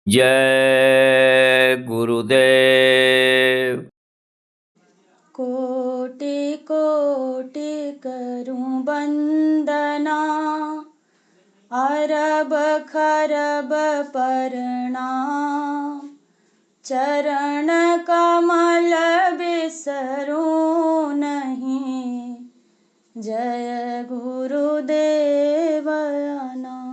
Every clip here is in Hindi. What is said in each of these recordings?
जय गुरुदेव। कोटि कोटि करूं वंदना, अरब खरब प्रणाम। चरण कमल बिसरूं नहीं, जय गुरुदेव नाम।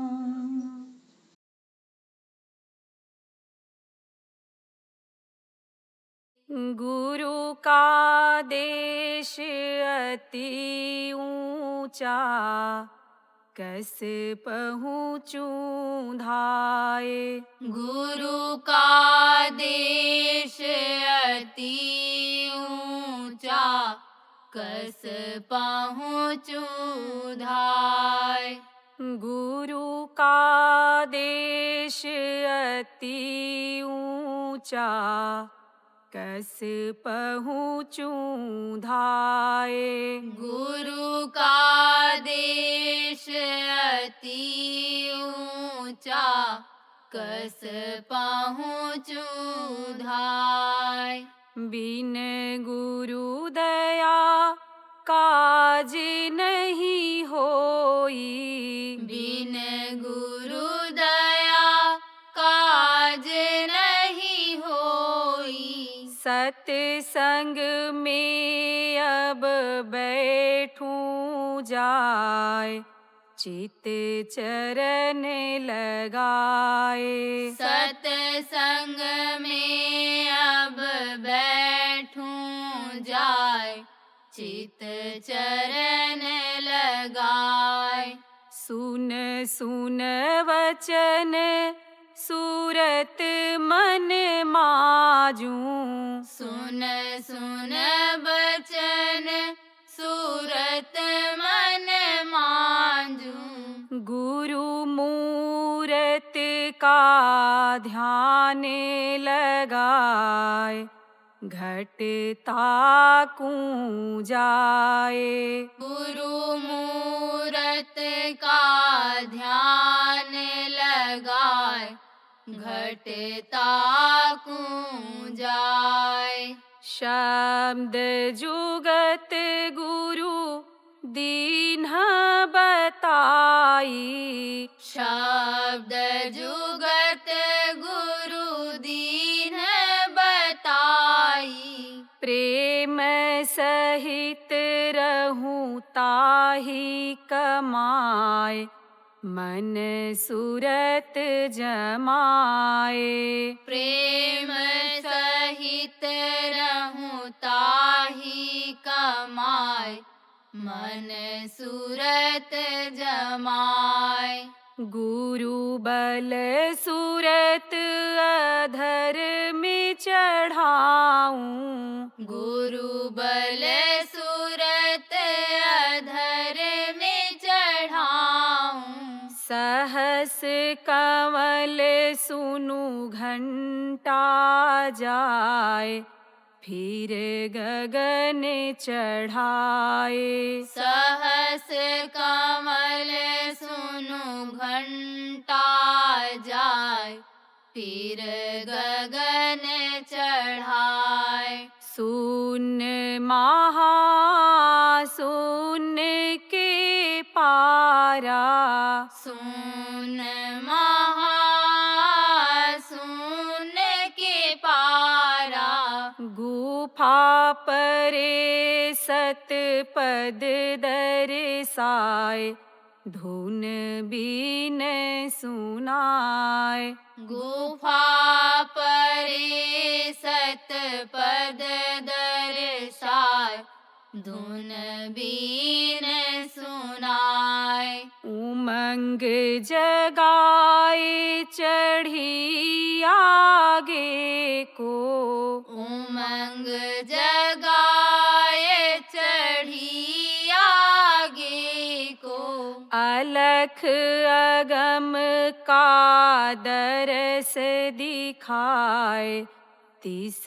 गुरु का देश अति ऊंचा, कैसे पहुँचूं धाये। गुरु का देश अति ऊंचा, कैसे पहुँचूं धाय। गुरु का देश अति ऊंचा, कैसे पहुँचूं धाये। गुरु का देश अति ऊंचा, कैसे पहुँचूं धाय। बिन गुरु दया काज नहीं होई, बिन गुरु दया काज नहीं होई। सत्संग में अब बैठूं जाय, चित चरण लगाए। सत्संग में अब बैठूं जाय, चित चरण लगाए। सुन सुन वचन सूरत मन माजूं, सुन सुन वचन सूरत मन मांजूं। गुरु मूरत का ध्यान लगाए, घटता कूं जाए। गुरु मूरत का ध्यान लगाए, घटता कूं जाए। शब्द जुगत गुरु दीन्ह बताई, शब्द जुगत गुरु दीन्ह बताई। प्रेम सहित रहूं ताहि कमाए, मन सूरत जमाए। प्रेम सहित रहूं ताहि कमाए, मन सूरत जमाए। गुरु बल सूरत अधर में चढ़ाऊं, गुरु बल सूरत अधर में चढ़ाऊं। सहस कमल सुनु घंटा जाए, फिर गगन चढ़ाए। सहस कमल सुनु घंटा जाए, फिर गगन चढ़ाए। सुन महा सुन के पारा, सुन महा सुन के पारा। गुफा परे सतपद दरसाए, धुन बीन सुनाए। गुफा परे सतपद दरसाए, धुन बीन सुनाए। उमंग जगाए चढ़ी आगे को, उमंग जगाए चढ़ी आगे को। अलख अगम का दरस दिखाए, तिस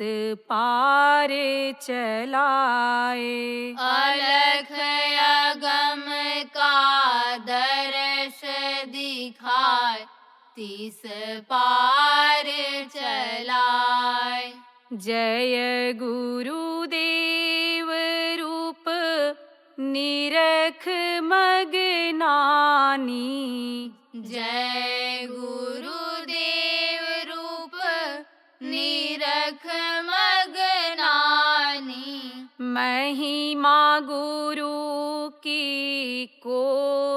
पार चलाए। अलख अगम का दरस दिखाए, तीस पार चलाय। जय गुरुदेव रूप निरख मगनानी। जय गुरुदेव रूप निरख मगनानी। महिमा गुरु की को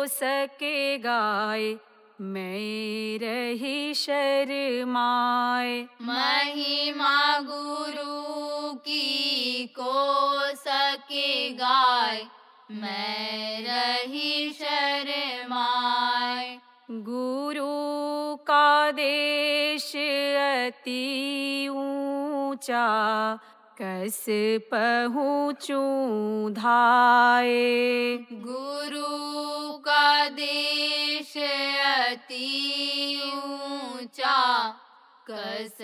सके गाय, मैं रही शर्माए। महिमा गुरु की को सके गाय, मैं रही शर्माए। गुरु का देश अति ऊंचा, कस पहुँचूं धाये। गुरु का देश अति ऊंचा, कस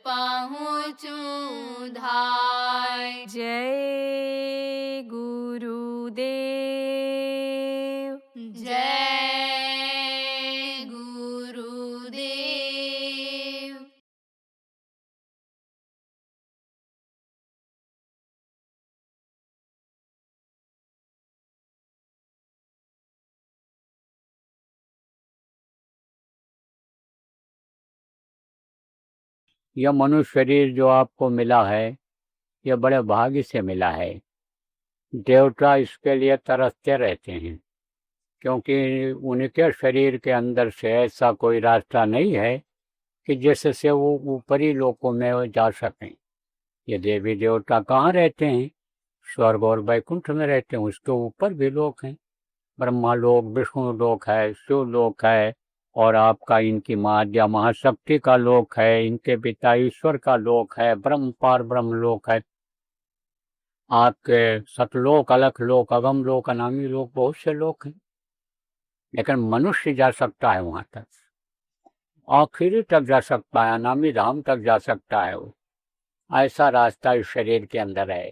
पहुँचूं धाय। जय गुरुदेव। जय गुरुदेव। यह मनुष्य शरीर जो आपको मिला है, यह बड़े भाग्य से मिला है। देवता इसके लिए तरसते रहते हैं, क्योंकि उनके शरीर के अंदर से ऐसा कोई रास्ता नहीं है कि जिससे वो ऊपरी लोकों में वो जा सकें। ये देवी देवता कहाँ रहते हैं? स्वर्ग और वैकुंठ में रहते हैं। उसके ऊपर भी लोक हैं, ब्रह्मा लोक, विष्णु लोक है, शिव लोक है, और आपका इनकी माँ महाशक्ति का लोक है, इनके पिता ईश्वर का लोक है, ब्रह्म पार ब्रह्म लोक है, आपके सतलोक, अलख लोक, अगम लोक, अनामी लोक, बहुत से लोक हैं। लेकिन मनुष्य जा सकता है वहां तक, आखिरी तक जा सकता है, अनामी धाम तक जा सकता है। वो ऐसा रास्ता इस शरीर के अंदर है।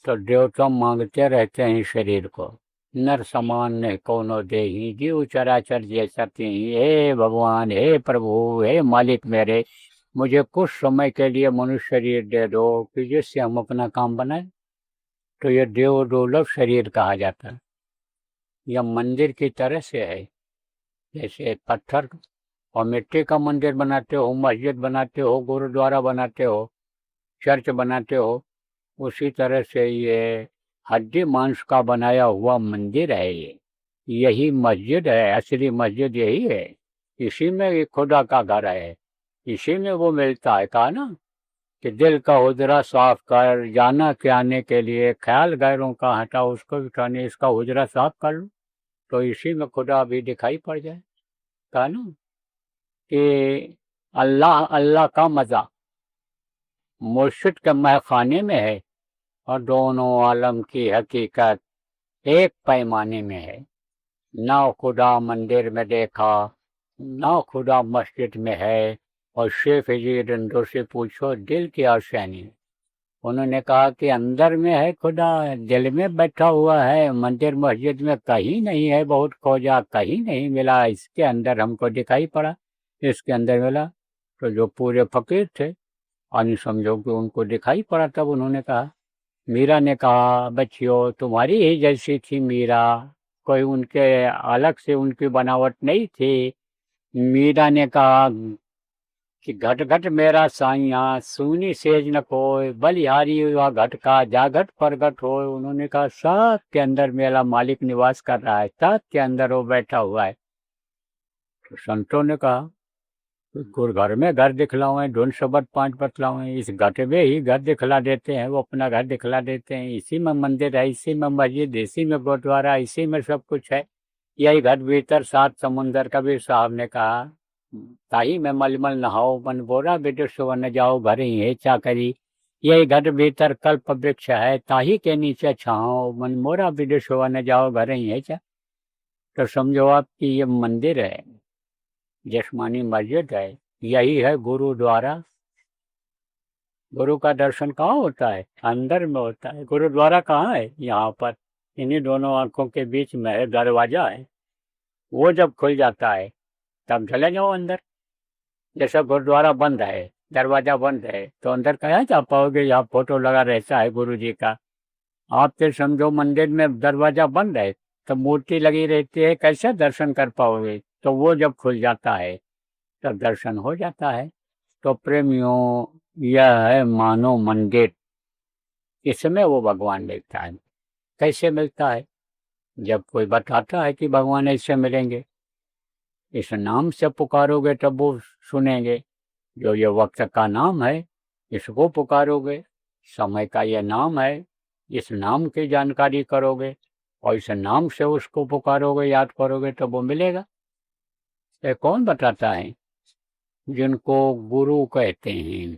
तो देवता मांगते रहते हैं शरीर को, नर समान ने कोनो देही, जीव चराचर जैसा तिहि। हे भगवान, हे प्रभु, हे मालिक मेरे, मुझे कुछ समय के लिए मनुष्य शरीर दे दो कि जिससे हम अपना काम बनाए। तो ये देव दुर्लभ शरीर कहा जाता है। यह मंदिर की तरह से है, जैसे पत्थर और मिट्टी का मंदिर बनाते हो, मस्जिद बनाते हो, गुरुद्वारा बनाते हो, चर्च बनाते हो, उसी तरह से ये हड्डी मांस का बनाया हुआ मंदिर है। यही मस्जिद है, असली मस्जिद यही है। इसी में खुदा का घर है, इसी में वो मिलता है। कहा ना कि दिल का हुजरा साफ कर, जाना के आने के लिए ख्याल गैरों का हटा, उसको उठाने इसका हुजरा साफ कर लो, तो इसी में खुदा भी दिखाई पड़ जाए। कहा ना कि अल्लाह अल्लाह का मजा मुर्शिद के महखाने में है, और दोनों आलम की हकीकत एक पैमाने में है। ना खुदा मंदिर में देखा, ना खुदा मस्जिद में है। और शेख हजीर अंदर से पूछो दिल की आशानी, उन्होंने कहा कि अंदर में है खुदा, दिल में बैठा हुआ है, मंदिर मस्जिद में कहीं नहीं है। बहुत खोजा, कहीं नहीं मिला, इसके अंदर हमको दिखाई पड़ा, इसके अंदर मिला। तो जो पूरे फकीर थे, अनि समझो कि उनको दिखाई पड़ा। तब उन्होंने कहा, मीरा ने कहा, बच्चियों तुम्हारी ही जैसी थी मीरा, कोई उनके अलग से उनकी बनावट नहीं थी। मीरा ने कहा कि घट घट मेरा साइया, सुनी सेज न कोय, बलिहारी हुआ घट का, जागट प्रगट हो। उन्होंने कहा साथ के अंदर मेरा मालिक निवास कर रहा है, साथ के अंदर वो बैठा हुआ है। तो संतों ने कहा घर में घर दिखलाओ, ढूंढ शब्द 5 बतलाओ, इस घट में ही घर दिखला देते हैं, वो अपना घर दिखला देते हैं। इसी में मंदिर है, इसी में मस्जिद, इसी में गुरुद्वारा, इसी में सब कुछ है। यही घर भीतर 7 समुंदर। कबीर साहब ने कहा, ताही में मलमल नहाओ, मन बोरा विदुष न जाओ, घर ही है चाकरी। यही घर भीतर कल्प वृक्ष है, ताही के नीचे छाओ, मन मोरा विदुष न जाओ, घर ही है चा। तो समझो आपकी ये मंदिर है, जिस्मानी मस्जिद है, यही है गुरुद्वारा। गुरु का दर्शन कहाँ होता है? अंदर में होता है। गुरुद्वारा कहाँ है? यहाँ पर, इन्हीं दोनों आंखों के बीच में है, दरवाजा है। वो जब खुल जाता है तब चले जाओ अंदर। जैसा गुरुद्वारा बंद है, दरवाजा बंद है, तो अंदर कहाँ जा पाओगे? यहाँ फोटो लगा रहता है गुरु जी का। आप फिर समझो मंदिर में दरवाजा बंद है, तो मूर्ति लगी रहती है, कैसे दर्शन कर पाओगे? तो वो जब खुल जाता है तब दर्शन हो जाता है। तो प्रेमियों, यह है मानव मंदिर। इसमें वो भगवान देखता है। कैसे मिलता है? जब कोई बताता है कि भगवान ऐसे मिलेंगे, इस नाम से पुकारोगे तब वो सुनेंगे। जो ये वक्त का नाम है, इसको पुकारोगे। समय का ये नाम है, इस नाम की जानकारी करोगे और इस नाम से उसको पुकारोगे, याद करोगे, तब वो मिलेगा। ये कौन बताता है? जिनको गुरु कहते हैं।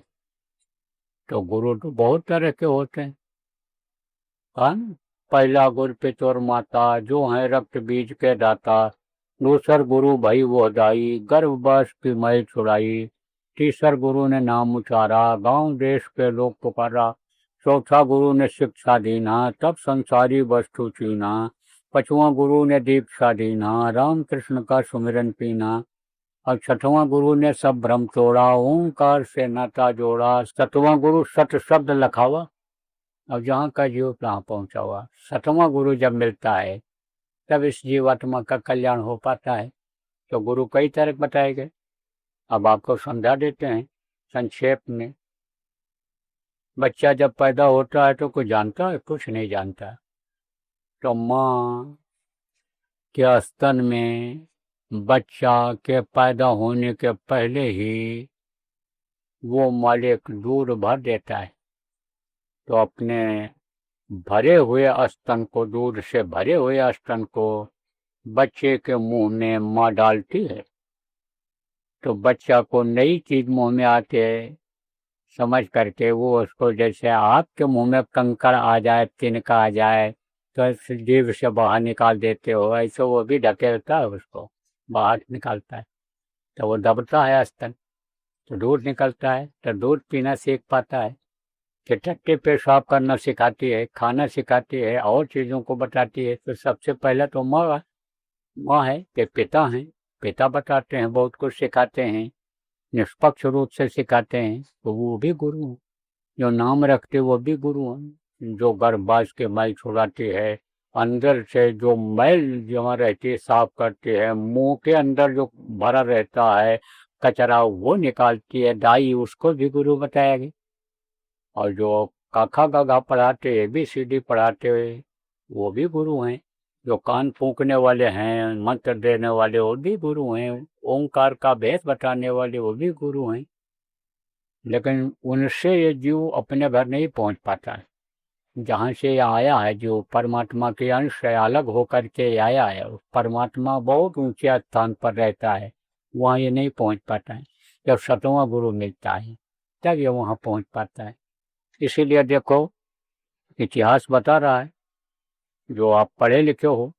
तो गुरु तो बहुत तरह के होते हैं। पहला गुरु पिता और माता, जो है रक्त बीज के दाता। दूसर गुरु भई वो दाई, गर्भवश की मैल छुड़ाई। तीसर गुरु ने नाम उचारा, गांव देश के लोग पुकारा। चौथा गुरु ने शिक्षा दीना, तब संसारी वस्तु चीना। पांचवां गुरु ने दीक्षा दीना, राम कृष्ण का सुमिरन पीना। और छठवां गुरु ने सब भ्रम तोड़ा, ओंकार से नाता जोड़ा। सतवां गुरु सत शब्द लखावा, अब जहाँ का जीव तहाँ पहुँचा हुआ। सतवां गुरु जब मिलता है तब इस जीवात्मा का कल्याण हो पाता है। तो गुरु कई तरह बताए गए, अब आपको समझा देते हैं संक्षेप में। बच्चा जब पैदा होता है तो कुछ जानता है? कुछ नहीं जानता। तो माँ के स्तन में बच्चा के पैदा होने के पहले ही वो मालिक दूध भर देता है। तो अपने भरे हुए स्तन को, दूध से भरे हुए स्तन को बच्चे के मुंह में माँ डालती है। तो बच्चा को नई चीज मुंह में आते समझ करके वो उसको, जैसे आपके मुंह में कंकड़ आ जाए, तिनका आ जाए, तो जीभ से बाहर निकाल देते हो, ऐसे वो भी ढकेलता है, उसको बाहर निकालता है। तो वो दबता है स्तन, तो दूध निकलता है, तो दूध पीना सीख पाता है। फिर टट्टे पेशाब करना सिखाती है, खाना सिखाती है, और चीज़ों को बताती है। तो सबसे पहले तो माँ है, फिर पिता हैं। पिता बताते हैं, बहुत कुछ सिखाते हैं, निष्पक्ष रूप से सिखाते हैं। तो वो भी गुरु हैं। जो नाम रखते वो भी गुरु हैं। जो गर्भवास के मैल छुड़ाती है, अंदर से जो मैल जमा रहती है साफ करती है, मुंह के अंदर जो भरा रहता है कचरा वो निकालती है, दाई, उसको भी गुरु बताया गया। और जो काखा गागा पढ़ाते, ABCD पढ़ाते वो भी गुरु हैं। जो कान फूंकने वाले हैं, मंत्र देने वाले, वो भी गुरु हैं। ओंकार का भेद बताने वाले, वो भी गुरु हैं। लेकिन उनसे ये जीव अपने घर नहीं पहुंच पाता है। जहाँ से ये आया है, जो परमात्मा के अंश है, अलग होकर के आया है, परमात्मा बहुत ऊंचे स्थान पर रहता है, वहाँ ये नहीं पहुंच पाता है। जब सतवां गुरु मिलता है तब ये वहाँ पहुंच पाता है। इसीलिए देखो, इतिहास बता रहा है, जो आप पढ़े लिखे हो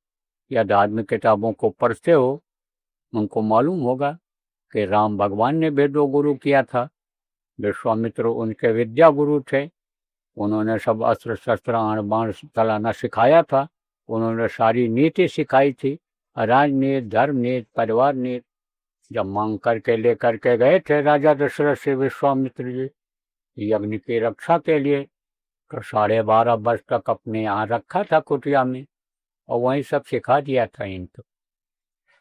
या धार्मिक किताबों को पढ़ते हो, उनको मालूम होगा कि राम भगवान ने वेदों गुरु किया था। विश्वामित्र उनके विद्या गुरु थे। उन्होंने सब अस्त्र शस्त्र आण बाण चलाना सिखाया था। उन्होंने सारी नीति सिखाई थी, राजनीति, धर्म नीति, परिवार नीति। जब मांग करके लेकर के गए थे राजा दशरथ से विश्वामित्र जी यज्ञ की रक्षा के लिए, तो 12.5 वर्ष तक अपने यहाँ रखा था कुटिया में, और वहीं सब सिखा दिया था इनको।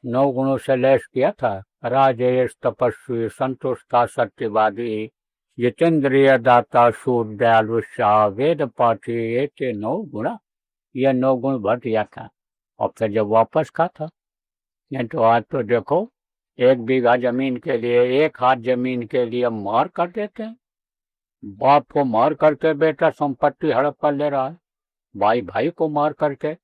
9 गुणों से लैस किया था। राजेश, तपस्वी, संतुष्टा, सत्यवादी, जितेंद्रिय, दाता, शूर, दयालु, शाह, वेद पाठी, ये 9 गुणा, यह 9 गुण भर दिया था। और फिर जब वापस का था, नहीं तो आज तो देखो 1 बीघा जमीन के लिए, 1 हाथ जमीन के लिए मार कर देते हैं। बाप को मार करके बेटा संपत्ति हड़प कर ले रहा है, भाई भाई को मार करके।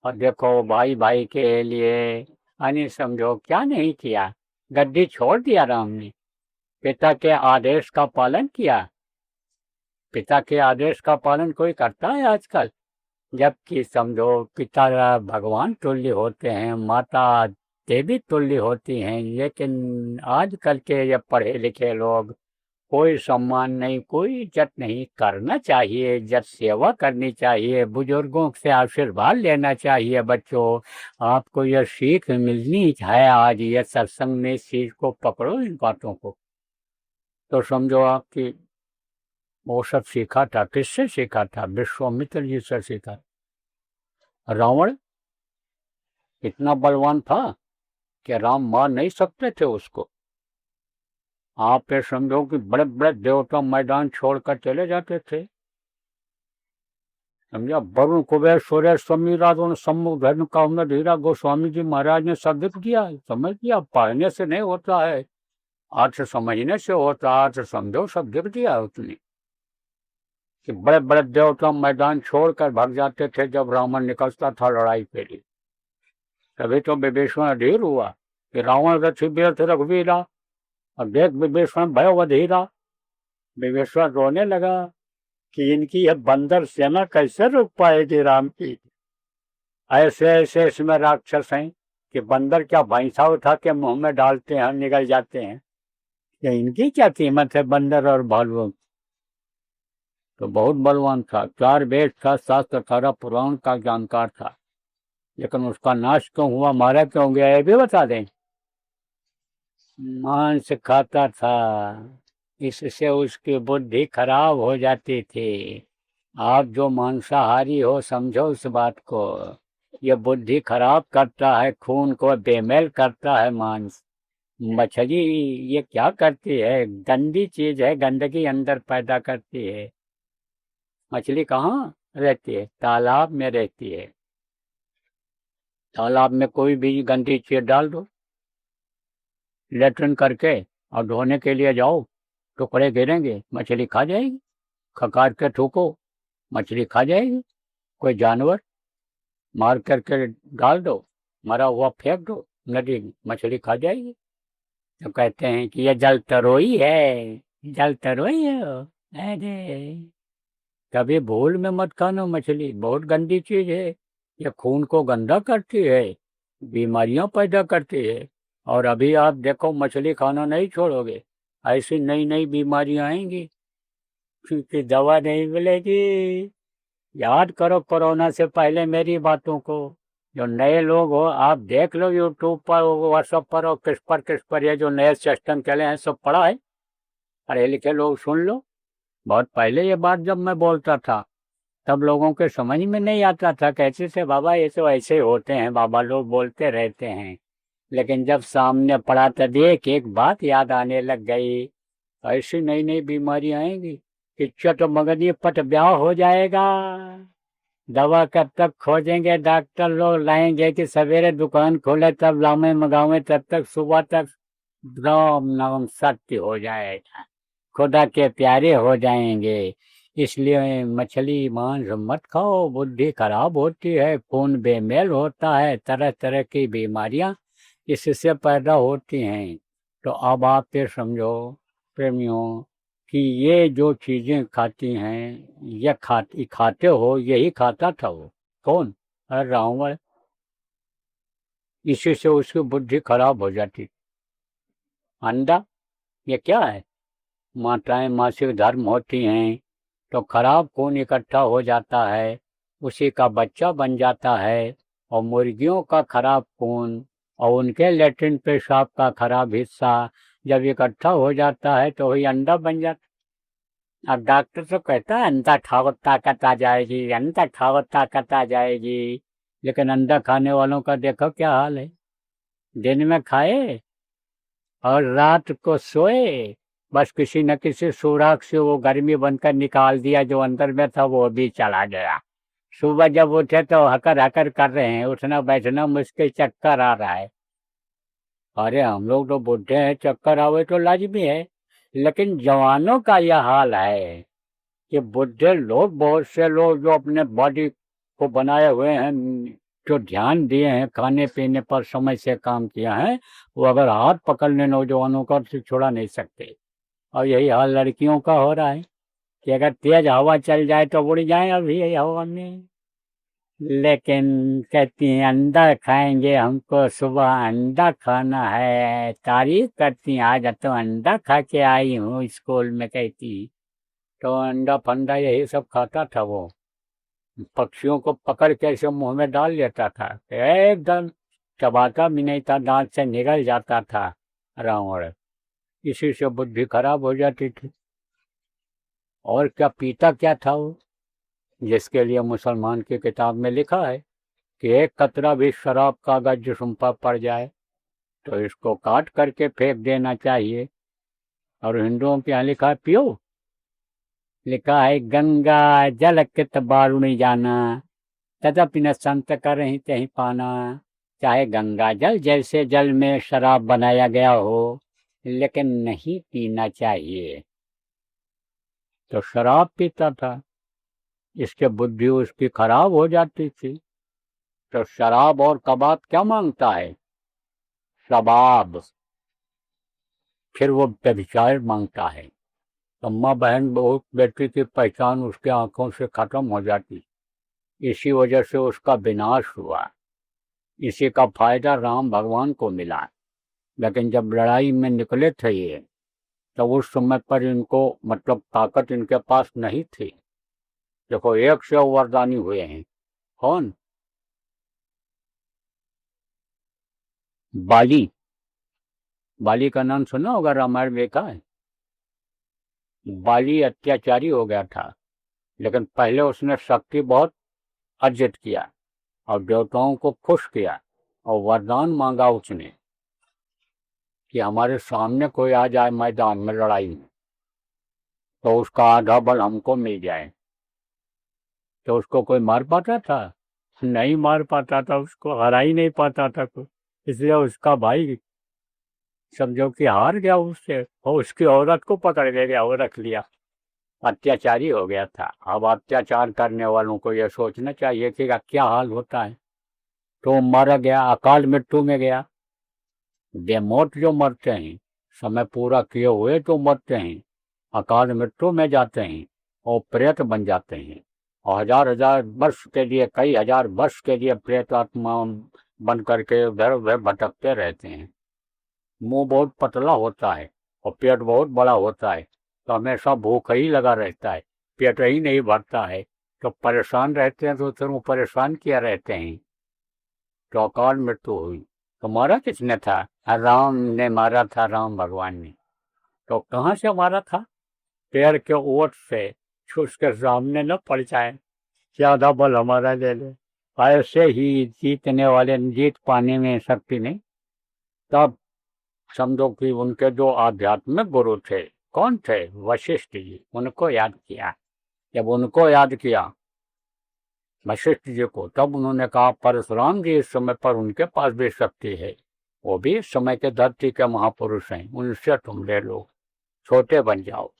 और देखो भाई भाई के लिए यानी समझो क्या नहीं किया, गद्दी छोड़ दिया राम ने, पिता के आदेश का पालन किया। पिता के आदेश का पालन कोई करता है आजकल? जबकि समझो पिता भगवान तुल्य होते हैं, माता देवी तुल्य होती हैं। लेकिन आजकल के ये पढ़े लिखे लोग कोई सम्मान नहीं, कोई इज्जत नहीं। करना चाहिए इज्जत, सेवा करनी चाहिए, बुजुर्गों से आशीर्वाद लेना चाहिए। बच्चों, आपको यह सीख मिलनी है आज ये सत्संग में, इस चीज को पकड़ो, इन बातों को। तो समझो आपकी वो सब सीखा था, किससे सीखा था? विश्वामित्र जी से सीखा। रावण इतना बलवान था कि राम मार नहीं सकते थे उसको। आप ये समझो कि बड़े बड़े देवता मैदान छोड़कर चले जाते थे। समझा? वरुण कुबेर सूर्य समीराज सम्मुख धर्म का धीरा गोस्वामी जी महाराज ने संदिग्ध किया। समझ लिया, पढ़ने से नहीं होता है, अर्थ समझने से होता। अर्थ समझो, सब दिख दिया उसने कि बड़े बड़े देवता मैदान छोड़कर भाग जाते थे जब रावण निकलता था लड़ाई के लिए। तभी तो विभीषण अधीर हुआ कि रावण रथी वीर रघुवीरा, अब देख विभीषण भय अधीरा। विभीषण रोने लगा कि इनकी यह बंदर सेना कैसे रुक पाएगी राम की। ऐसे ऐसे इसमें राक्षस हैं कि बंदर क्या भैंसा उठा के मुंह में डालते हैं, निकल जाते हैं। कि इनकी क्या कीमत है, बंदर और भालुओं। तो बहुत बलवान था, 4 वेद था, शास्त्र 18 पुराण का जानकार था। लेकिन उसका नाश क्यों हुआ, मारा क्यों गया, ये भी बता दें। मांस खाता था, इससे उसकी बुद्धि खराब हो जाती थी। आप जो मांसाहारी हो, समझो उस बात को। ये बुद्धि खराब करता है, खून को बेमेल करता है मांस। मछली ये क्या करती है, गंदी चीज है, गंदगी अंदर पैदा करती है। मछली कहाँ रहती है? तालाब में रहती है। तालाब में कोई भी गंदी चीज डाल दो, लेटरिन करके और धोने के लिए जाओ, टुकड़े गिरेंगे, मछली खा जाएगी। खकार के थूको, मछली खा जाएगी। कोई जानवर मार करके डाल दो, मरा हुआ फेंक दो नदी में, मछली खा जाएगी। तो कहते हैं कि ये जल तरोई है, जल तरोई है। अरे कभी भूल में मत खाना मछली, बहुत गंदी चीज है। ये खून को गंदा करती है, बीमारियां पैदा करती है। और अभी आप देखो, मछली खाना नहीं छोड़ोगे, ऐसी नई नई बीमारियां आएंगी क्योंकि दवा नहीं मिलेगी। याद करो कोरोना से पहले मेरी बातों को। जो नए लोग हो, आप देख लो यूट्यूब पर, व्हाट्सएप पर और किस पर ये जो नए सिस्टम चले हैं, सब पढ़ा है, पढ़े लिखे लोग सुन लो। बहुत पहले ये बात जब मैं बोलता था, तब लोगों के समझ में नहीं आता था, कैसे से बाबा ये तो ऐसे होते हैं, बाबा लोग बोलते रहते हैं। लेकिन जब सामने पड़ा तो देख, एक बात याद आने लग गई, ऐसी नई नई बीमारी आएंगी। इच्छा तो मगर ये पट ब्याह हो जाएगा। दवा कब तक खोजेंगे, डॉक्टर लोग लाएंगे कि सवेरे दुकान खोले तब लामे मंगावे, तब तक सुबह तक राम नाम सत्य हो जाएगा, खुदा के प्यारे हो जाएंगे। इसलिए मछली मांस मत खाओ, बुद्धि खराब होती है, खून बेमेल होता है, तरह तरह की बीमारियां इससे पैदा होती हैं। तो अब आप ये समझो प्रेमियों कि ये जो चीजें खाती हैं, ये खाते हो, यही खाता था वो। कौन? अरे रावण। इसी से उसकी बुद्धि खराब हो जाती। अंडा ये क्या है? माताएं मासिक धर्म होती हैं तो खराब खून इकट्ठा हो जाता है, उसी का बच्चा बन जाता है। और मुर्गियों का खराब खून और उनके लेट्रिन पेशाब का खराब हिस्सा जब इकट्ठा हो जाता है तो वही अंडा बन जाता। अब डॉक्टर तो कहता है अंडा खाओ ताकत आ जाएगी, अंडा खाओ ताकत आ जाएगी। लेकिन अंडा खाने वालों का देखो क्या हाल है। दिन में खाए और रात को सोए, बस किसी न किसी सुराख से वो गर्मी बनकर निकाल दिया, जो अंदर में था वो भी चला गया। सुबह जब उठे तो हकर हकर कर रहे हैं, उठना बैठना मुश्किल, चक्कर आ रहा है। अरे हम लोग तो बूढ़े हैं, चक्कर आवे तो लाजमी है। लेकिन जवानों का यह हाल है कि बुढ़े लोग, बहुत से लोग जो अपने बॉडी को बनाए हुए हैं, जो ध्यान दिए हैं, खाने पीने पर समय से काम किया है, वो अगर हाथ पकड़ने नौजवानों का तो छुड़ा नहीं सकते। और यही हाल लड़कियों का हो रहा है कि अगर तेज हवा चल जाए तो उड़ जाए अभी यही हवा में। लेकिन कहती हैं अंडा खाएंगे, हमको सुबह अंडा खाना है। तारीफ करती हैं, आज तो अंडा खा के आई हूँ स्कूल में, कहती। तो अंडा फंडा यही सब खाता था वो, पक्षियों को पकड़ के ऐसे मुंह में डाल लेता था, एकदम चबाता भी नहीं था, दांत से निगल जाता था रावण। इसी से बुद्धि खराब हो जाती थी। और क्या पीता क्या था वो, जिसके लिए मुसलमान की किताब में लिखा है कि एक कतरा भी शराब का अगर जिस्म पर पड़ जाए तो इसको काट करके फेंक देना चाहिए। और हिंदुओं के यहाँ लिखा है पियो, लिखा है गंगा जल कित बारुणी जाना, तदपि न संत करहिं तहि पाना। चाहे गंगा जल जैसे जल में शराब बनाया गया हो, लेकिन नहीं पीना चाहिए। तो शराब पीता था, इसके बुद्धि उसकी खराब हो जाती थी। तो शराब और कबाब क्या मांगता है? शबाब। फिर वो व्यभिचार मांगता है। तो माँ बहन बहुत बेटी की पहचान उसके आंखों से खत्म हो जाती। इसी वजह से उसका विनाश हुआ। इसी का फायदा राम भगवान को मिला। लेकिन जब लड़ाई में निकले थे ये, तो उस समय पर इनको मतलब ताकत इनके पास नहीं थी। देखो 100 वरदानी हुए हैं। कौन? बाली। बाली का नाम सुना होगा, रामायण में देखा है। बाली अत्याचारी हो गया था, लेकिन पहले उसने शक्ति बहुत अर्जित किया और देवताओं को खुश किया और वरदान मांगा उसने कि हमारे सामने कोई आ जाए मैदान में लड़ाई में, तो उसका आधा बल हमको मिल जाए। तो उसको कोई मार पाता था? नहीं मार पाता था, उसको हरा ही नहीं पाता था कोई। इसलिए उसका भाई समझो कि हार गया उससे, और उसकी औरत को पकड़ ले गया और रख लिया। अत्याचारी हो गया था। अब अत्याचार करने वालों को यह सोचना चाहिए कि क्या हाल होता है। तो मर गया, अकाल मृत्यु में गया। बेमौत जो मरते हैं, समय पूरा किए हुए तो मरते हैं, अकाल मृत्यु में जाते हैं और प्रेत बन जाते हैं। और हजार हजार वर्ष के लिए, कई हजार वर्ष के लिए प्रेत आत्मा बन करके उधर उधर भटकते रहते हैं। मुंह बहुत पतला होता है और पेट बहुत बड़ा होता है, तो हमेशा भूख ही लगा रहता है, पेट ही नहीं भरता है। तो परेशान रहते हैं, तो फिर वो परेशान किया रहते हैं। तो अकाल मृत्यु हुई। तो मारा किसने था? राम ने मारा था, राम भगवान ने। तो कहाँ से मारा था? पेड़ के ओट से, उसके सामने न पड़ जाए, ज्यादा बल हमारा ले ले। ऐसे ही जीतने वाले जीत पाने में शक्ति नहीं। तब समझो कि उनके जो आध्यात्मिक गुरु थे, कौन थे? वशिष्ठ जी। उनको याद किया। जब उनको याद किया वशिष्ठ जी को, तब उन्होंने कहा परशुराम जी इस समय पर उनके पास भी शक्ति है, वो भी इस समय के धरती के महापुरुष हैं, उनसे तुम ले लो, छोटे बन जाओ,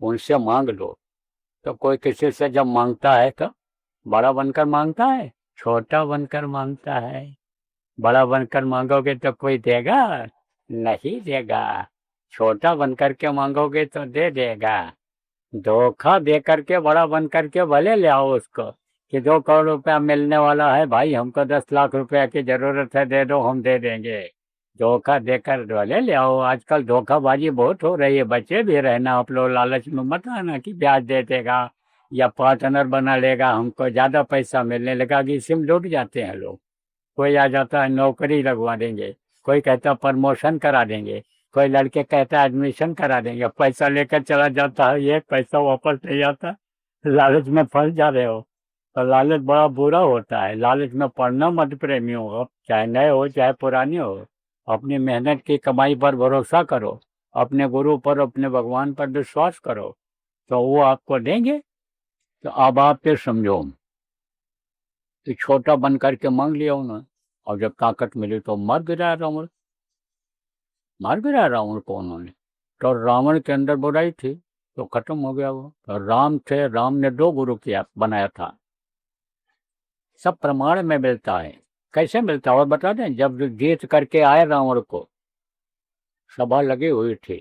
उनसे मांग लो। तो कोई किसी से जब मांगता है तो बड़ा बनकर मांगता है, छोटा बनकर मांगता है। बड़ा बनकर मांगोगे तो कोई देगा? नहीं देगा। छोटा बनकर के मांगोगे तो दे देगा। धोखा दे करके बड़ा बन करके भले ले आओ उसको कि 2 करोड़ रुपया मिलने वाला है भाई, हमको 10 लाख रुपया की जरूरत है, दे दो, हम दे देंगे। धोखा देकर भले ले आओ। आजकल धोखाबाजी बहुत हो रही है, बचे भी रहना आप लोग। लालच में मत आना कि ब्याज दे देगा या पार्टनर बना लेगा, हमको ज्यादा पैसा मिलने लगा, कि इसी में लूट जाते हैं लोग। कोई आ जाता है नौकरी लगवा देंगे, कोई कहता है प्रमोशन करा देंगे, कोई लड़के कहता है एडमिशन करा देंगे, पैसा लेकर चला जाता है, ये पैसा वापस नहीं आता। लालच में फंस जा रहे हो। तो लालच बड़ा बुरा होता है। लालच में पड़ना मत प्रेमियों, अब चाहे नए हो चाहे पुराने हो। अपनी मेहनत की कमाई पर भरोसा करो, अपने गुरु पर, अपने भगवान पर विश्वास करो, तो वो आपको देंगे। तो अब आप फिर समझो कि छोटा बन करके मांग लिया उन्होंने, और जब ताकत मिली तो मर गिराया रावण। मार गिराया रावण को उन्होंने। तो रावण के अंदर बुराई थी तो खत्म हो गया वो। तो राम थे, राम ने 2 गुरु किया, बनाया था। सब प्रमाण में मिलता है। कैसे मिलता है और बता दें। जब जीत करके आए रावण को, सभा लगी हुई थी,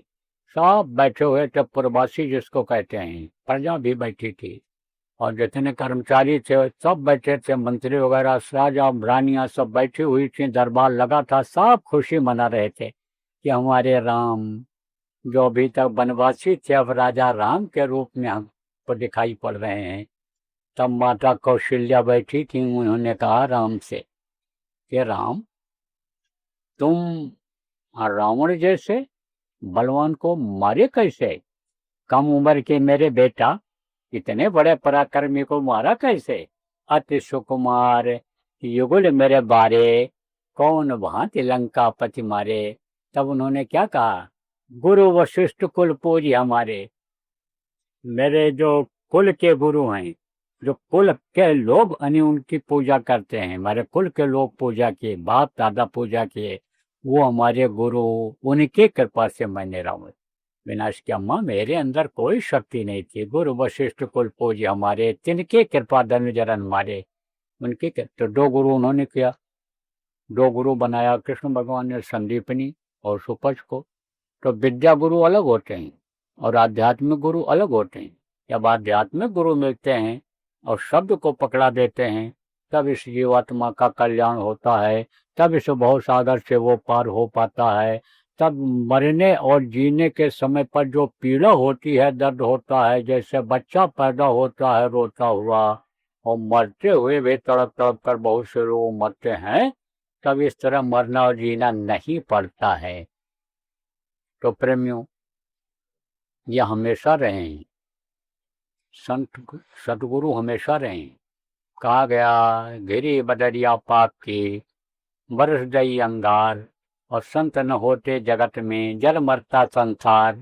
सब बैठे हुए थे, पुरवासी जिसको कहते हैं, प्रजा भी बैठी थी। और जितने कर्मचारी थे सब बैठे थे, मंत्री वगैरह, राजा रानियां सब बैठी हुई थी, दरबार लगा था, सब खुशी मना रहे थे कि हमारे राम जो अभी तक वनवासी थे अब राजा राम के रूप में हमको दिखाई पड़ रहे हैं। तब माता कौशल्या बैठी थी, उन्होंने कहा राम से कि राम, तुम रावण जैसे बलवान को मारे कैसे? कम उम्र के मेरे बेटा इतने बड़े पराक्रमी को मारा कैसे? अति सुकुमार युगल मेरे बारे, कौन भांति लंका पति मारे। तब उन्होंने क्या कहा, गुरु वशिष्ठ कुल पूजी हमारे, मेरे जो कुल के गुरु हैं, जो कुल के लोग यानी उनकी पूजा करते हैं, हमारे कुल के लोग पूजा किए, बाप दादा पूजा किए, वो हमारे गुरु, उनकी कृपा से मैंने रावण विनाश किया। माँ मेरे अंदर कोई शक्ति नहीं थी, गुरु वशिष्ठ कुल पूजी हमारे, तिनके कृपा धनुजरन मारे, उनके तो दो गुरु उन्होंने किया, दो गुरु बनाया कृष्ण भगवान ने, संदीपनी और सुपच को। तो विद्या गुरु अलग होते हैं और आध्यात्मिक गुरु अलग होते हैं। जब आध्यात्मिक गुरु मिलते हैं और शब्द को पकड़ा देते हैं, तब इस जीवात्मा का कल्याण होता है, तब इस भव सागर से वो पार हो पाता है। तब मरने और जीने के समय पर जो पीड़ा होती है, दर्द होता है, जैसे बच्चा पैदा होता है रोता हुआ और मरते हुए भी तड़प तड़प कर बहुत से लोग मरते हैं, तब इस तरह मरना और जीना नहीं पड़ता है। तो प्रेमियों, यह हमेशा रहें, संत सतगुरु हमेशा रहें। कहा गया, घिरी बदरिया पाप की बरस गई अंगार, और संत न होते जगत में जल मरता संसार।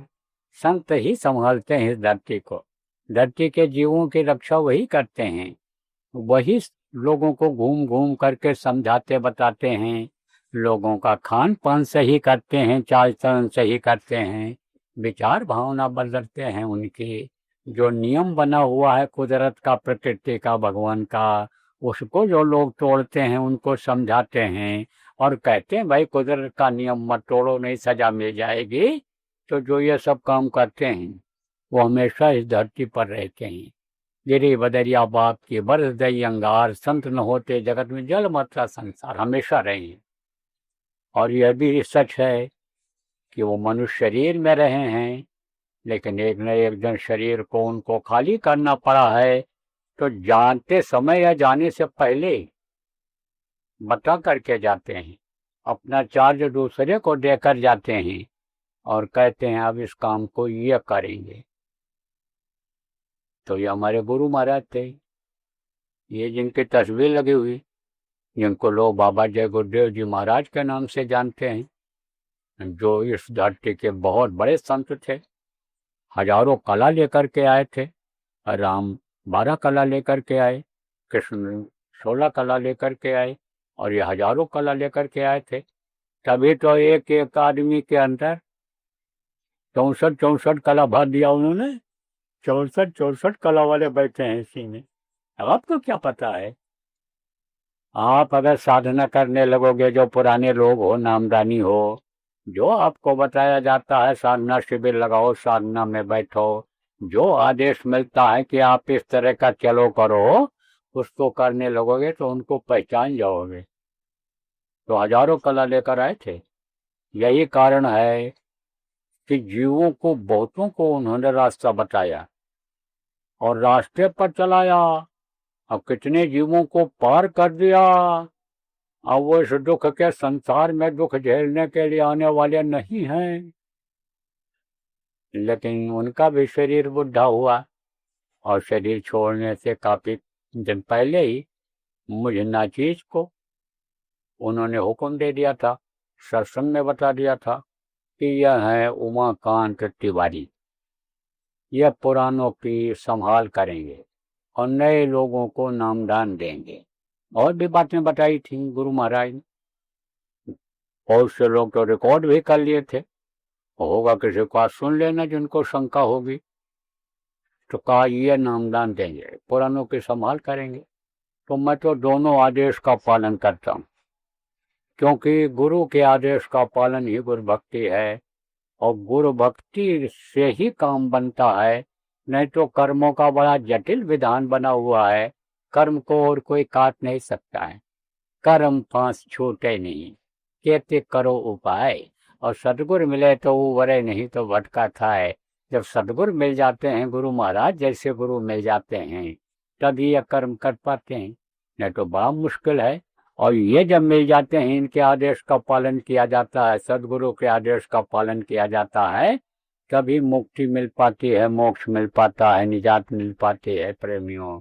संत ही संभालते हैं इस धरती को, धरती के जीवों की रक्षा वही करते हैं, वही लोगों को घूम घूम करके समझाते बताते हैं, लोगों का खान पान सही करते हैं, चाल चलन सही करते हैं, विचार भावना बदलते हैं उनकी। जो नियम बना हुआ है कुदरत का, प्रकृति का, भगवान का, उसको जो लोग तोड़ते हैं उनको समझाते हैं और कहते हैं भाई कुदरत का नियम मत तोड़ो, नहीं सजा मिल जाएगी। तो जो ये सब काम करते हैं वो हमेशा इस धरती पर रहते हैं। गिरी बदरिया बाप की बरस दई अंगार, संत न होते जगत में जल मरता संसार, हमेशा रहें। और यह भी सच है कि वो मनुष्य शरीर में रहे हैं, लेकिन एक न एक दिन शरीर को उनको खाली करना पड़ा है। तो जानते समय या जाने से पहले बता करके जाते हैं, अपना चार्ज दूसरे को देकर जाते हैं और कहते हैं अब इस काम को ये करेंगे। तो ये हमारे गुरु महाराज थे, ये जिनकी तस्वीर लगी हुई, जिनको लोग बाबा जय गुरुदेव जी महाराज के नाम से जानते हैं, जो इस धरती के बहुत बड़े संत थे, हजारों कला लेकर के आए थे। राम 12 कला लेकर के आए, कृष्ण 16 कला लेकर के आए, और ये हजारों कला लेकर के आए थे। तभी तो एक एक आदमी के अंदर 64 कला भर दिया उन्होंने, 64 कला वाले बैठे हैं इसी में। अब आपको क्या पता है? आप अगर साधना करने लगोगे, जो पुराने लोग हो, नामदानी हो, जो आपको बताया जाता है साधना शिविर लगाओ, साधना में बैठो, जो आदेश मिलता है कि आप इस तरह का चलो करो, उसको करने लगोगे तो उनको पहचान जाओगे। तो हजारों कला लेकर आए थे। यही कारण है कि जीवों को, बहुतों को उन्होंने रास्ता बताया और रास्ते पर चलाया। अब कितने जीवों को पार कर दिया। अब वो इस दुख के संसार में दुख झेलने के लिए आने वाले नहीं हैं, लेकिन उनका भी शरीर बुढ़ा हुआ और शरीर छोड़ने से काफी दिन पहले ही मुझे नाचीज को उन्होंने हुक्म दे दिया था, सत्संग में बता दिया था कि यह है उमाकांत तिवारी, यह पुरानों की संभाल करेंगे और नए लोगों को नामदान देंगे। और भी बातें बताई थी गुरु महाराज ने, बहुत से लोग तो रिकॉर्ड भी कर लिए थे। होगा किसी को आज सुन लेना जिनको शंका होगी। तो कहा ये नामदान देंगे, पुरानों की संभाल करेंगे। तो मैं तो दोनों आदेश का पालन करता हूँ, क्योंकि गुरु के आदेश का पालन ही गुरु भक्ति है, और गुरु भक्ति से ही काम बनता है। नहीं तो कर्मों का बड़ा जटिल विधान बना हुआ है। कर्म को और कोई काट नहीं सकता है। कर्म फांस छूटे नहीं, कहते करो उपाय। और सदगुरु मिले तो उबरे, नहीं तो भटका था है। जब सदगुरु मिल जाते हैं, गुरु महाराज जैसे गुरु मिल जाते हैं, तभी ये कर्म कर पाते हैं, नहीं तो बड़ा मुश्किल है। और ये जब मिल जाते हैं, इनके आदेश का पालन किया जाता है, सदगुरु के आदेश का पालन किया जाता है, तभी मुक्ति मिल पाती है, मोक्ष मिल पाता है, निजात मिल पाती है प्रेमियों।